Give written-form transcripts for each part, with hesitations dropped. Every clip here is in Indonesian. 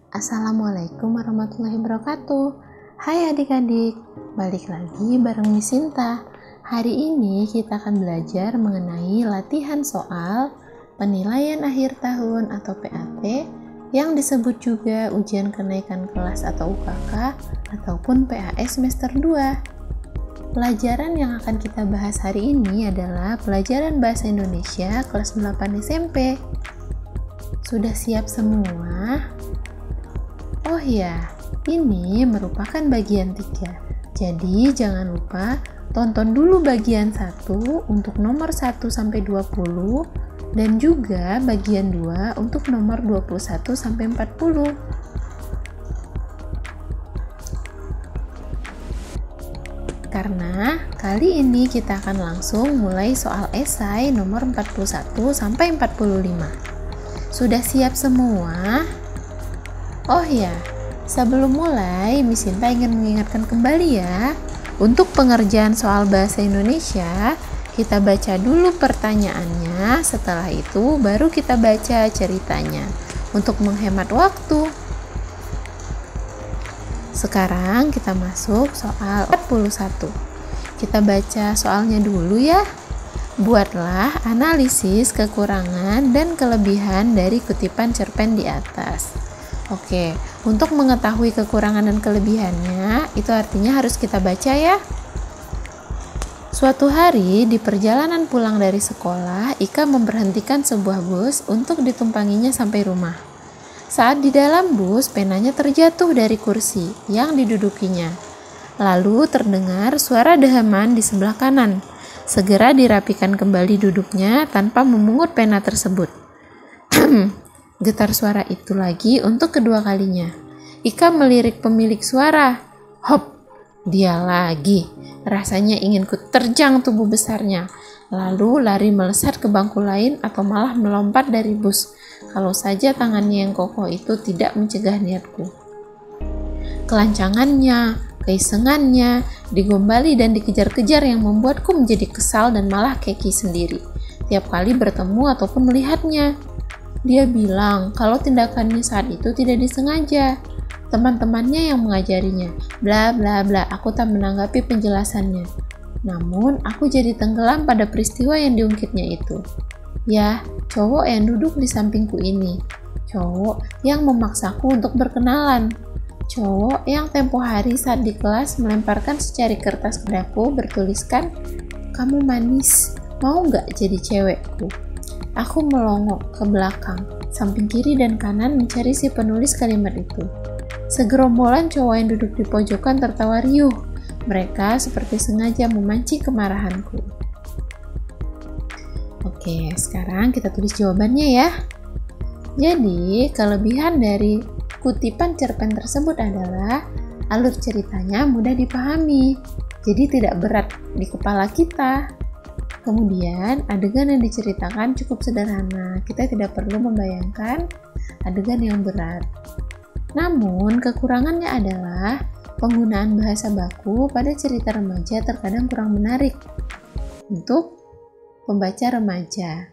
Assalamualaikum warahmatullahi wabarakatuh. Hai adik-adik, balik lagi bareng Miss Sinta. Hari ini kita akan belajar mengenai latihan soal penilaian akhir tahun atau PAT yang disebut juga ujian kenaikan kelas atau UKK ataupun PAS semester 2. Pelajaran yang akan kita bahas hari ini adalah pelajaran Bahasa Indonesia kelas 8 SMP. Sudah siap semua? Oh ya, ini merupakan bagian 3. Jadi jangan lupa tonton dulu bagian 1 untuk nomor 1 sampai 20 dan juga bagian 2 untuk nomor 21 sampai 40. Karena kali ini kita akan langsung mulai soal esai nomor 41 sampai 45. Sudah siap semua? Oh ya, sebelum mulai, Miss Sinta ingin mengingatkan kembali ya, untuk pengerjaan soal bahasa Indonesia, kita baca dulu pertanyaannya, setelah itu baru kita baca ceritanya, untuk menghemat waktu. Sekarang kita masuk soal 41. Kita baca soalnya dulu ya. Buatlah analisis kekurangan dan kelebihan dari kutipan cerpen di atas. Oke, untuk mengetahui kekurangan dan kelebihannya, itu artinya harus kita baca ya. Suatu hari, di perjalanan pulang dari sekolah, Ika memberhentikan sebuah bus untuk ditumpanginya sampai rumah. Saat di dalam bus, penanya terjatuh dari kursi yang didudukinya. Lalu terdengar suara deheman di sebelah kanan. Segera dirapikan kembali duduknya tanpa memungut pena tersebut. Getar suara itu lagi untuk kedua kalinya. Ika melirik pemilik suara. Hop, dia lagi. Rasanya ingin kuterjang tubuh besarnya. Lalu lari melesat ke bangku lain atau malah melompat dari bus. Kalau saja tangannya yang kokoh itu tidak mencegah niatku. Kelancangannya, keisengannya, digombali dan dikejar-kejar yang membuatku menjadi kesal dan malah keki sendiri. Tiap kali bertemu ataupun melihatnya. Dia bilang kalau tindakannya saat itu tidak disengaja. Teman-temannya yang mengajarinya. Bla bla bla, aku tak menanggapi penjelasannya. Namun, aku jadi tenggelam pada peristiwa yang diungkitnya itu. Ya, cowok yang duduk di sampingku ini. Cowok yang memaksaku untuk berkenalan. Cowok yang tempo hari saat di kelas melemparkan secari kertas padaku bertuliskan, "Kamu manis, mau nggak jadi cewekku?" Aku melongo ke belakang, samping kiri dan kanan mencari si penulis kalimat itu. Segerombolan cowok yang duduk di pojokan tertawa riuh. Mereka seperti sengaja memancing kemarahanku. Oke, sekarang kita tulis jawabannya ya. Jadi, kelebihan dari kutipan cerpen tersebut adalah alur ceritanya mudah dipahami, jadi tidak berat di kepala kita. Kemudian, adegan yang diceritakan cukup sederhana, kita tidak perlu membayangkan adegan yang berat. Namun, kekurangannya adalah penggunaan bahasa baku pada cerita remaja terkadang kurang menarik untuk pembaca remaja.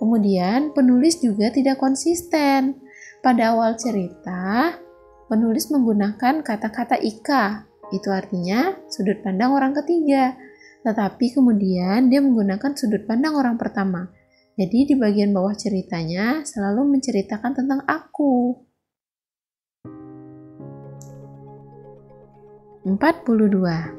Kemudian, penulis juga tidak konsisten. Pada awal cerita, penulis menggunakan kata-kata Ika, itu artinya sudut pandang orang ketiga. Tetapi kemudian dia menggunakan sudut pandang orang pertama. Jadi di bagian bawah ceritanya selalu menceritakan tentang aku. 42.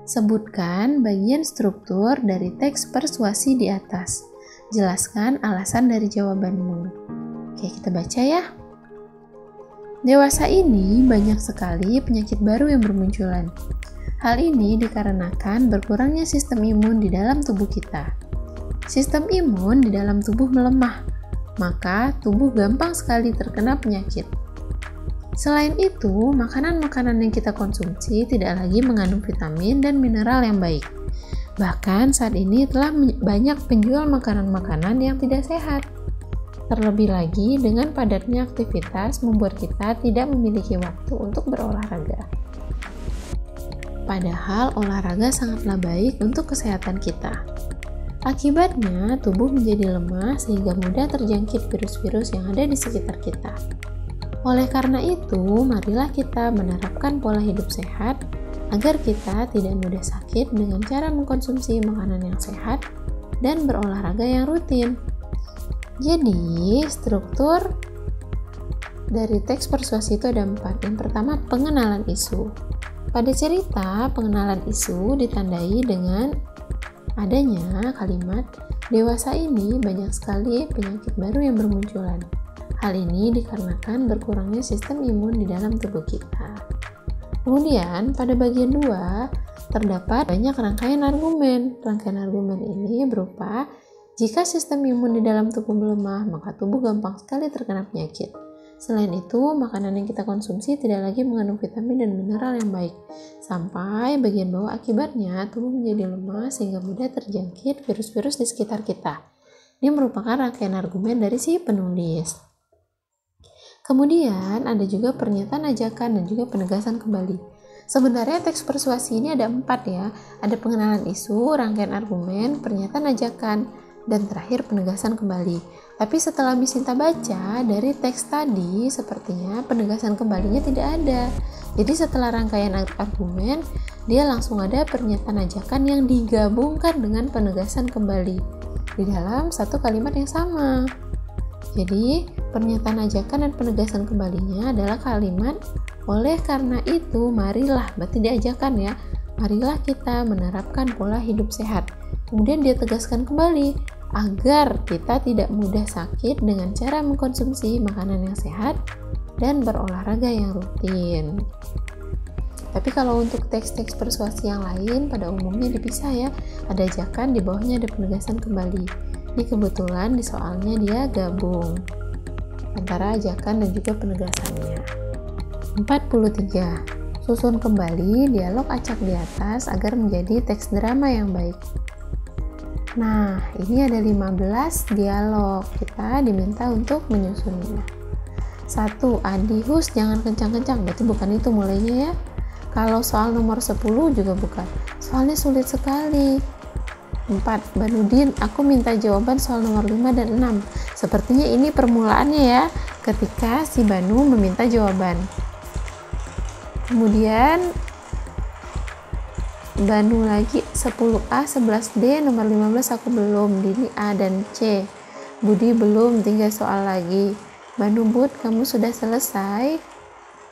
Sebutkan bagian struktur dari teks persuasi di atas. Jelaskan alasan dari jawabanmu. Oke, kita baca ya. Dewasa ini banyak sekali penyakit baru yang bermunculan. Hal ini dikarenakan berkurangnya sistem imun di dalam tubuh kita. Sistem imun di dalam tubuh melemah, maka tubuh gampang sekali terkena penyakit. Selain itu, makanan-makanan yang kita konsumsi tidak lagi mengandung vitamin dan mineral yang baik. Bahkan saat ini telah banyak penjual makanan-makanan yang tidak sehat. Terlebih lagi dengan padatnya aktivitas membuat kita tidak memiliki waktu untuk berolahraga. Padahal olahraga sangatlah baik untuk kesehatan kita. Akibatnya, tubuh menjadi lemah sehingga mudah terjangkit virus-virus yang ada di sekitar kita. Oleh karena itu, marilah kita menerapkan pola hidup sehat agar kita tidak mudah sakit dengan cara mengkonsumsi makanan yang sehat dan berolahraga yang rutin. Jadi, struktur dari teks persuasi itu ada 4. Yang pertama, pengenalan isu. Pada cerita, pengenalan isu ditandai dengan adanya kalimat, dewasa ini banyak sekali penyakit baru yang bermunculan. Hal ini dikarenakan berkurangnya sistem imun di dalam tubuh kita. Kemudian, pada bagian 2, terdapat banyak rangkaian argumen. Rangkaian argumen ini berupa, jika sistem imun di dalam tubuh melemah, maka tubuh gampang sekali terkena penyakit. Selain itu, makanan yang kita konsumsi tidak lagi mengandung vitamin dan mineral yang baik. Sampai bagian bawah, akibatnya tubuh menjadi lemah sehingga mudah terjangkit virus-virus di sekitar kita. Ini merupakan rangkaian argumen dari si penulis. Kemudian ada juga pernyataan ajakan dan juga penegasan kembali. Sebenarnya teks persuasi ini ada 4 ya. Ada pengenalan isu, rangkaian argumen, pernyataan ajakan, dan terakhir penegasan kembali. Tapi setelah Miss Sinta baca dari teks tadi, sepertinya penegasan kembalinya tidak ada. Jadi setelah rangkaian argumen, dia langsung ada pernyataan ajakan yang digabungkan dengan penegasan kembali di dalam satu kalimat yang sama. Jadi pernyataan ajakan dan penegasan kembalinya adalah kalimat, oleh karena itu marilah, berarti diajakan ya, marilah kita menerapkan pola hidup sehat. Kemudian dia tegaskan kembali, agar kita tidak mudah sakit dengan cara mengkonsumsi makanan yang sehat dan berolahraga yang rutin. Tapi kalau untuk teks-teks persuasi yang lain pada umumnya dipisah ya, ada ajakan, di bawahnya ada penegasan kembali. Ini kebetulan di soalnya dia gabung antara ajakan dan juga penegasannya. 43. Susun kembali dialog acak di atas agar menjadi teks drama yang baik. Nah, ini ada 15 dialog. Kita diminta untuk menyusunnya. 1. Adi, hus, jangan kencang-kencang. Berarti bukan itu mulainya ya. Kalau soal nomor 10 juga bukan. Soalnya sulit sekali. 4. Banudin, aku minta jawaban soal nomor 5 dan 6. Sepertinya ini permulaannya ya, ketika si Banu meminta jawaban. Kemudian Banu lagi 10A, 11D, nomor 15 aku belum, Dini A dan C. Budi belum, 3 soal lagi. Banu, Bud, kamu sudah selesai?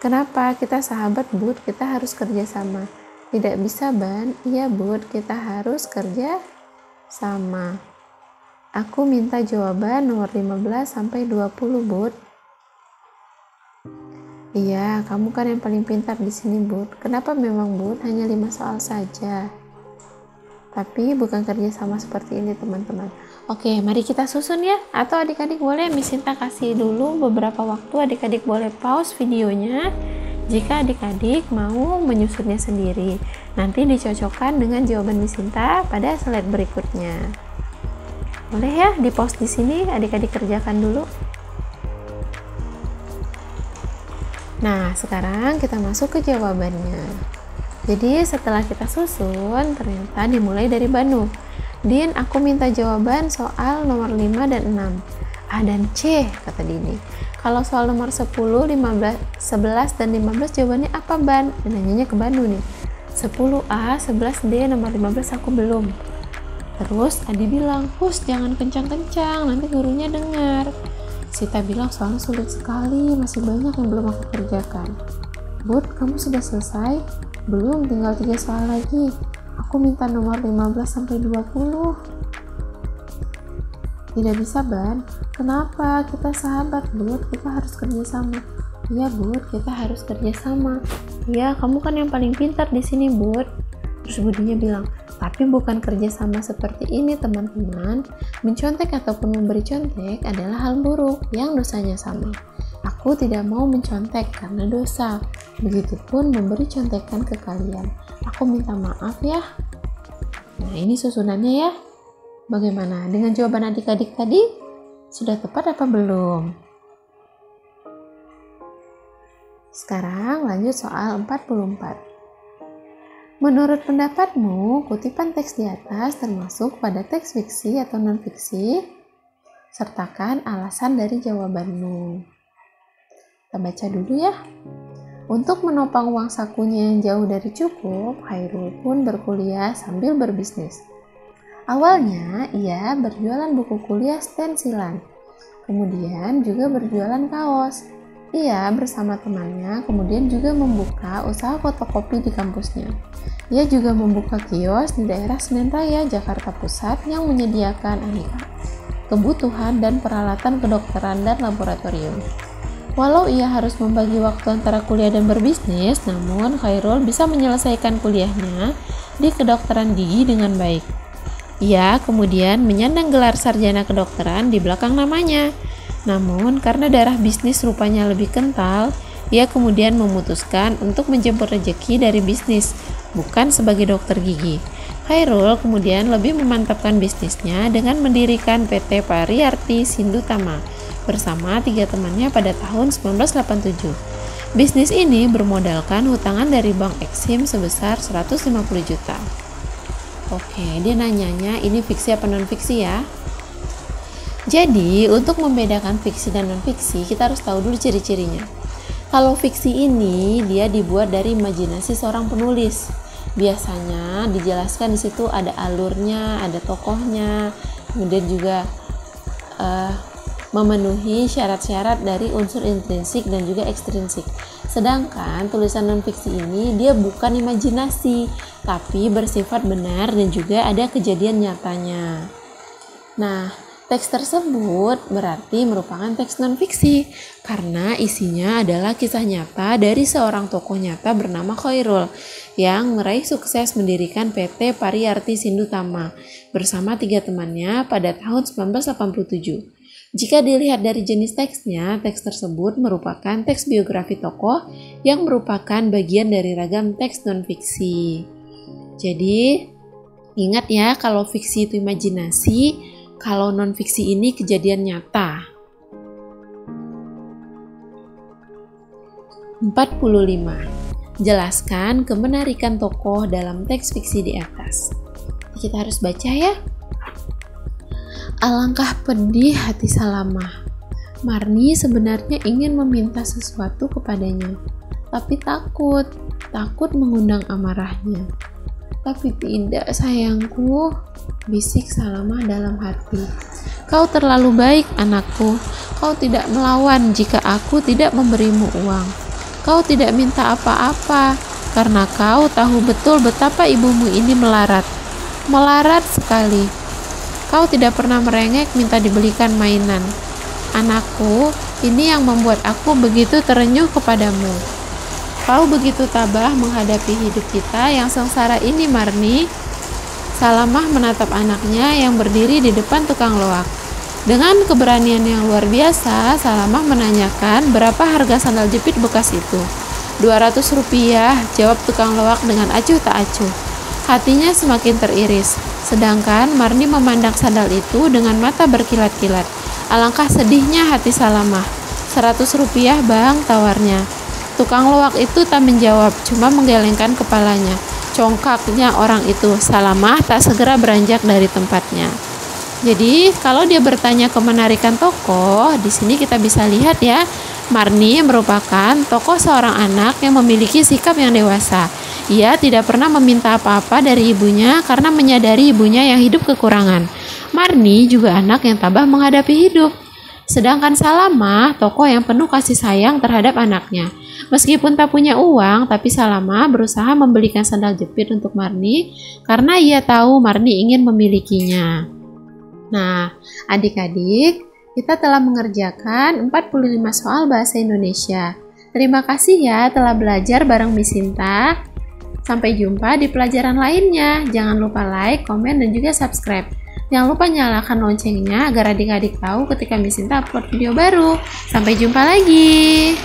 Kenapa? Kita sahabat, Bud, kita harus kerja sama. Tidak bisa, Ban. Iya, Bud, kita harus kerja sama. Aku minta jawaban nomor 15 sampai 20, Bud. Iya, kamu kan yang paling pintar di sini, Bud. Kenapa memang, Bud? Hanya 5 soal saja. Tapi bukan kerja sama seperti ini, teman-teman. Oke, mari kita susun ya. Atau adik-adik boleh Miss Sinta kasih dulu beberapa waktu, adik-adik boleh pause videonya jika adik-adik mau menyusunnya sendiri. Nanti dicocokkan dengan jawaban Miss Sinta pada slide berikutnya. Boleh ya, di pause di sini, adik-adik kerjakan dulu. Nah, sekarang kita masuk ke jawabannya. Jadi setelah kita susun, ternyata dimulai dari Banu. Din, aku minta jawaban soal nomor 5 dan 6. A dan C, kata Dini. Kalau soal nomor 10, 15, 11, dan 15 jawabannya apa, Ban? Nanyanya ke Banu nih. 10A, 11D, nomor 15 aku belum. Terus Adi bilang, hus, jangan kencang-kencang, nanti gurunya dengar. Sita bilang, soalnya sulit sekali, masih banyak yang belum aku kerjakan. Bud, kamu sudah selesai? Belum, tinggal 3 soal lagi. Aku minta nomor 15 sampai 20. Tidak bisa, Ban. Kenapa? Kita sahabat, Bud. Kita harus kerja sama. Iya, Bud, kita harus kerja sama. Iya, kamu kan yang paling pintar di sini, Bud. Terus Budinya bilang, tapi bukan kerja sama seperti ini, teman-teman. Mencontek ataupun memberi contek adalah hal buruk yang dosanya sama. Aku tidak mau mencontek karena dosa. Begitupun memberi contekan ke kalian. Aku minta maaf ya. Nah, ini susunannya ya. Bagaimana dengan jawaban adik-adik tadi? Sudah tepat apa belum? Sekarang lanjut soal 44. Menurut pendapatmu, kutipan teks di atas termasuk pada teks fiksi atau non-fiksi? Sertakan alasan dari jawabanmu. Kita baca dulu ya. Untuk menopang uang sakunya yang jauh dari cukup, Khairul pun berkuliah sambil berbisnis. Awalnya, ia berjualan buku kuliah stensilan. Kemudian juga berjualan kaos. Ia bersama temannya kemudian juga membuka usaha fotokopi di kampusnya. Ia juga membuka kios di daerah Senen Raya, Jakarta Pusat yang menyediakan aneka kebutuhan dan peralatan kedokteran dan laboratorium. Walau ia harus membagi waktu antara kuliah dan berbisnis, namun Khairul bisa menyelesaikan kuliahnya di kedokteran gigi dengan baik. Ia kemudian menyandang gelar sarjana kedokteran di belakang namanya. Namun, karena darah bisnis rupanya lebih kental, ia kemudian memutuskan untuk menjemput rezeki dari bisnis, bukan sebagai dokter gigi. Khairul kemudian lebih memantapkan bisnisnya dengan mendirikan PT Pariyarti Sindutama bersama 3 temannya pada tahun 1987. Bisnis ini bermodalkan hutangan dari Bank Eksim sebesar 150 juta. Oke, dia nanyanya ini fiksi apa non-fiksi ya? Jadi, untuk membedakan fiksi dan non-fiksi, kita harus tahu dulu ciri-cirinya. Kalau fiksi ini, dia dibuat dari imajinasi seorang penulis. Biasanya dijelaskan di situ ada alurnya, ada tokohnya, kemudian juga memenuhi syarat-syarat dari unsur intrinsik dan juga ekstrinsik. Sedangkan tulisan non-fiksi ini dia bukan imajinasi, tapi bersifat benar dan juga ada kejadian nyatanya. Nah, teks tersebut berarti merupakan teks non-fiksi karena isinya adalah kisah nyata dari seorang tokoh nyata bernama Khairul yang meraih sukses mendirikan PT Pariyarti Sindutama bersama 3 temannya pada tahun 1987. Jika dilihat dari jenis teksnya, teks tersebut merupakan teks biografi tokoh yang merupakan bagian dari ragam teks non-fiksi. Jadi, ingat ya, kalau fiksi itu imajinasi, kalau non-fiksi ini kejadian nyata. 45. Jelaskan kemenarikan tokoh dalam teks fiksi di atas. Kita harus baca ya. Alangkah pedih hati Salamah. Marni sebenarnya ingin meminta sesuatu kepadanya, tapi takut mengundang amarahnya. Tapi tidak sayangku, bisik Salamah dalam hati. Kau terlalu baik anakku, kau tidak melawan jika aku tidak memberimu uang. Kau tidak minta apa-apa, karena kau tahu betul betapa ibumu ini melarat sekali. Kau tidak pernah merengek minta dibelikan mainan. Anakku, ini yang membuat aku begitu terenyuh kepadamu. Kau begitu tabah menghadapi hidup kita yang sengsara ini, Marni. Salamah menatap anaknya yang berdiri di depan tukang loak. Dengan keberanian yang luar biasa, Salamah menanyakan berapa harga sandal jepit bekas itu. 200 rupiah, jawab tukang loak dengan acuh tak acuh. Hatinya semakin teriris, sedangkan Marni memandang sandal itu dengan mata berkilat-kilat. Alangkah sedihnya hati Salamah. 100 rupiah bang, tawarnya. Tukang loak itu tak menjawab, cuma menggelengkan kepalanya. Congkaknya orang itu. Salamah tak segera beranjak dari tempatnya. Jadi kalau dia bertanya kemenarikan tokoh, di sini kita bisa lihat ya, Marni merupakan tokoh seorang anak yang memiliki sikap yang dewasa. Ia tidak pernah meminta apa-apa dari ibunya karena menyadari ibunya yang hidup kekurangan. Marni juga anak yang tabah menghadapi hidup. Sedangkan Salamah, tokoh yang penuh kasih sayang terhadap anaknya. Meskipun tak punya uang, tapi Salamah berusaha membelikan sandal jepit untuk Marni karena ia tahu Marni ingin memilikinya. Nah, adik-adik, kita telah mengerjakan 45 soal bahasa Indonesia. Terima kasih ya telah belajar bareng Miss Sinta. Sampai jumpa di pelajaran lainnya. Jangan lupa like, komen, dan juga subscribe. Jangan lupa nyalakan loncengnya agar adik-adik tahu ketika Miss Sinta upload video baru. Sampai jumpa lagi.